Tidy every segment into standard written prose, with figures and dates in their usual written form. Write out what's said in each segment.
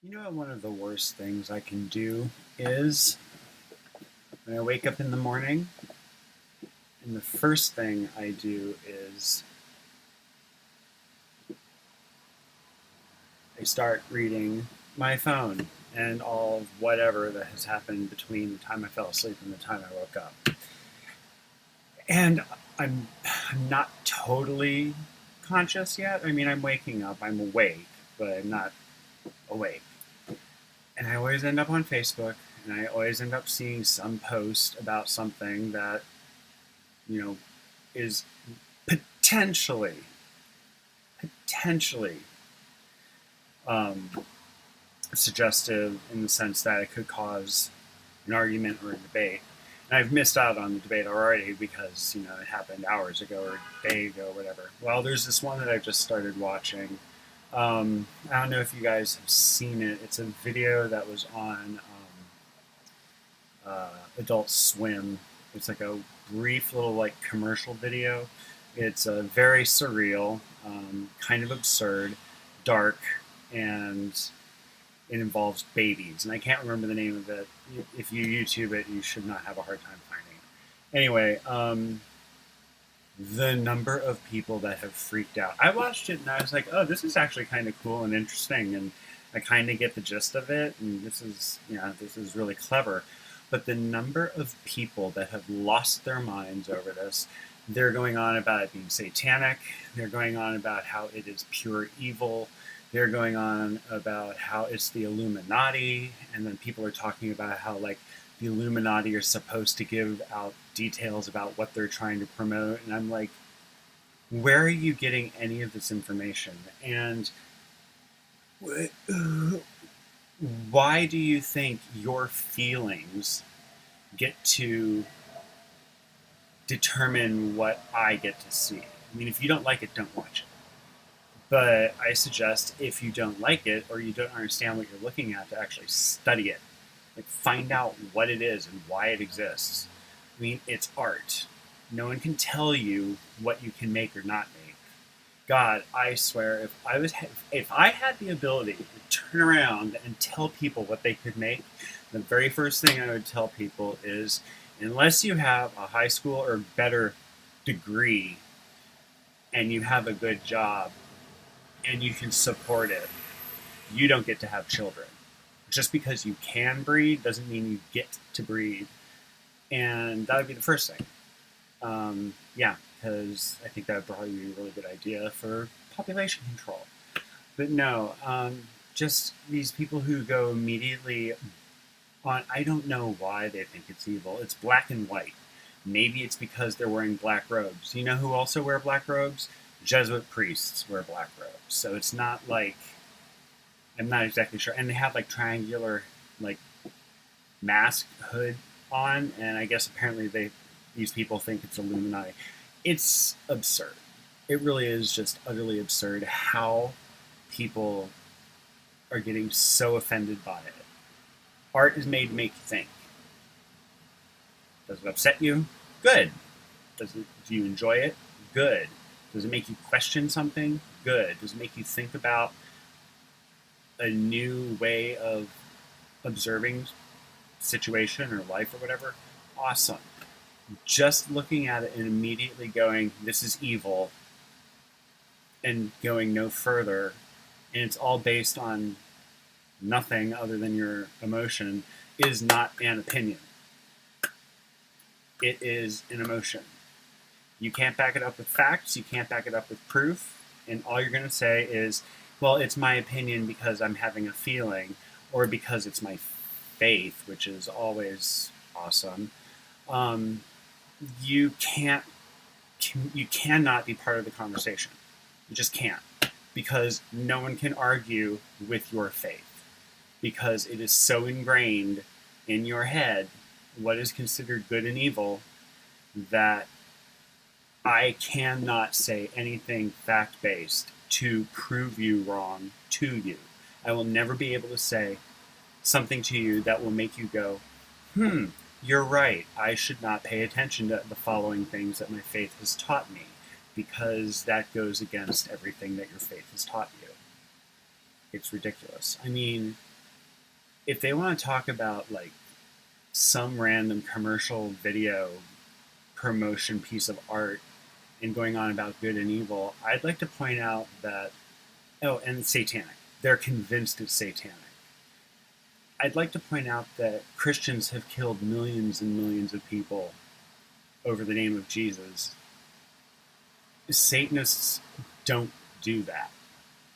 You know what one of the worst things I can do is when I wake up in the morning, and the first thing I do is I start reading my phone and all of whatever that has happened between the time I fell asleep and the time I woke up. And I'm I'm not totally conscious yet. I mean, I'm waking up, I'm awake, but I'm not awake. And I always end up on Facebook, and I always end up seeing some post about something that you know is potentially um, suggestive in the sense that it could cause an argument or a debate. And I've missed out on the debate already because it happened hours ago or a day ago, or whatever. Well, there's this one that I've just started watching. I don't know if you guys have seen it. It's a video that was on Adult Swim. It's like a brief little like commercial video. It's very surreal, kind of absurd, dark, and it involves babies. And I can't remember the name of it. If you YouTube it, you should not have a hard time finding it. Anyway, the number of people that have freaked out. I watched it and I was like, oh, this is actually kind of cool and interesting, and I kind of get the gist of it, and this is really clever. But the number of people that have lost their minds over this, they're going on about it being satanic. They're going on about how it is pure evil. They're going on about how it's the Illuminati, and then people are talking about how like the Illuminati are supposed to give out details about what they're trying to promote. And I'm like, where are you getting any of this information? And why do you think your feelings get to determine what I get to see? I mean, if you don't like it, don't watch it. But I suggest if you don't like it or you don't understand what you're looking at, to actually study it. Like, find out what it is and why it exists. I mean, it's art. No one can tell you what you can make or not make. God, I swear, if I had the ability to turn around and tell people what they could make, the very first thing I would tell people is, unless you have a high school or better degree and you have a good job and you can support it, you don't get to have children. Just because you can breed doesn't mean you get to breed. And that would be the first thing. Yeah, because I think that would probably be a really good idea for population control. But no, just these people who go immediately on, I don't know why they think it's evil. It's black and white. Maybe it's because they're wearing black robes. You know who also wear black robes? Jesuit priests wear black robes. So it's not like, I'm not exactly sure. And they have like triangular, like, mask hood on, and I guess apparently these people think it's Illuminati. It's absurd. It really is just utterly absurd how people are getting so offended by it. Art is made to make you think. Does it upset you? Good. Do you enjoy it? Good. Does it make you question something? Good. Does it make you think about a new way of observing situation or life or whatever? Awesome. Just looking at it and immediately going, this is evil, and going no further, and it's all based on nothing other than your emotion, is not an opinion. It is an emotion. You can't back it up with facts, you can't back it up with proof, and all you're going to say is, well, it's my opinion because I'm having a feeling, or because it's my faith, which is always awesome. Um, you can't, you cannot be part of the conversation. You just can't, because no one can argue with your faith, because it is so ingrained in your head what is considered good and evil that I cannot say anything fact based to prove you wrong to you. I will never be able to say something to you that will make you go, you're right. I should not pay attention to the following things that my faith has taught me, because that goes against everything that your faith has taught you. It's ridiculous. I mean, if they want to talk about like some random commercial video promotion piece of art and going on about good and evil, I'd like to point out that, oh, and satanic. They're convinced it's satanic. I'd like to point out that Christians have killed millions and millions of people over the name of Jesus. Satanists don't do that.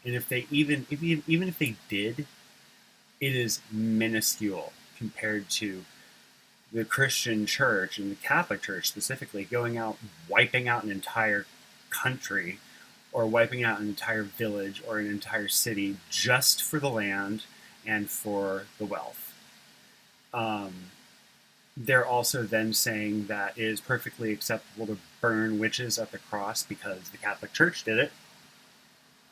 And if they even if they did, it is minuscule compared to the Christian church and the Catholic Church specifically going out wiping out an entire country or wiping out an entire village or an entire city just for the land and for the wealth. Um, they're also then saying that it is perfectly acceptable to burn witches at the cross because the Catholic Church did it.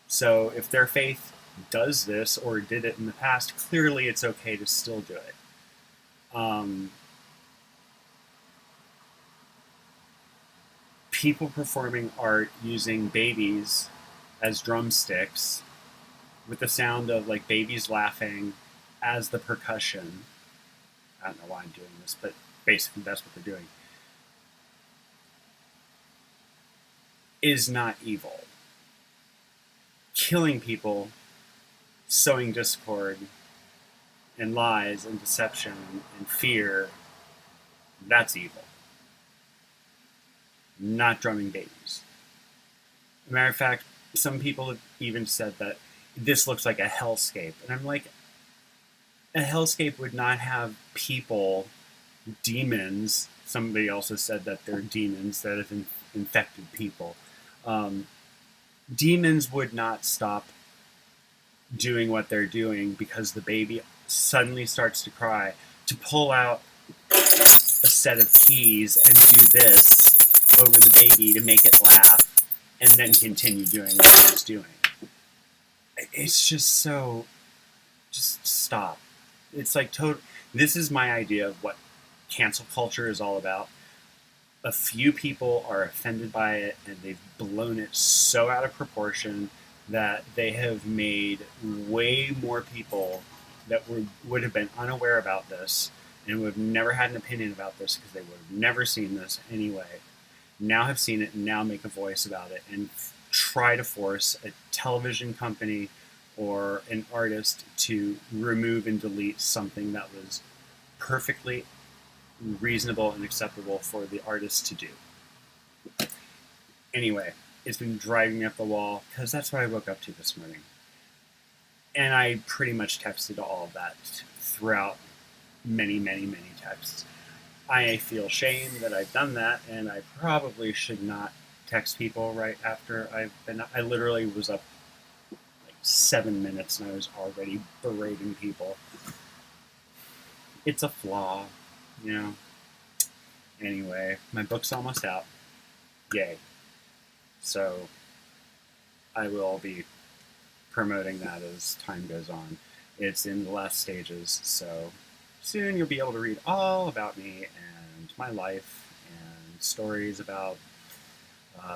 So if their faith does this or did it in the past, clearly it's okay to still do it. Um, People performing art using babies as drumsticks with the sound of like babies laughing as the percussion. I don't know why I'm doing this, but basically that's what they're doing. Is not evil. Killing people, sowing discord and lies and deception and fear, that's evil. Not drumming babies. As a matter of fact, some people have even said that this looks like a hellscape. And I'm like, a hellscape would not have people, demons. Somebody also said that they're demons that have infected people. Um, Demons would not stop doing what they're doing because the baby suddenly starts to cry to pull out a set of keys and do this over the baby to make it laugh and then continue doing what it's doing. It's just so, just stop. It's like this is my idea of what cancel culture is all about. A few people are offended by it and they've blown it so out of proportion that they have made way more people that would have been unaware about this and would have never had an opinion about this because they would have never seen this anyway, now have seen it and now make a voice about it and try to force a television company or an artist to remove and delete something that was perfectly reasonable and acceptable for the artist to do. Anyway, it's been driving me up the wall because that's what I woke up to this morning. And I pretty much texted all of that throughout many, many, many texts. I feel shame that I've done that, and I probably should not text people right after I literally was up like 7 minutes and I was already berating people. It's a flaw, you know. Anyway, my book's almost out. Yay. So I will be promoting that as time goes on. It's in the last stages, so soon you'll be able to read all about me and my life and stories about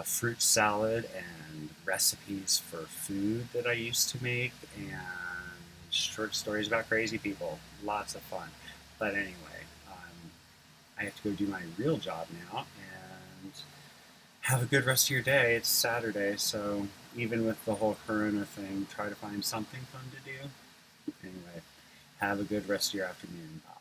fruit salad and recipes for food that I used to make and short stories about crazy people. Lots of fun. But anyway, I have to go do my real job now and have a good rest of your day. It's Saturday, so even with the whole Corona thing, try to find something fun to do. Anyway, have a good rest of your afternoon. Bye.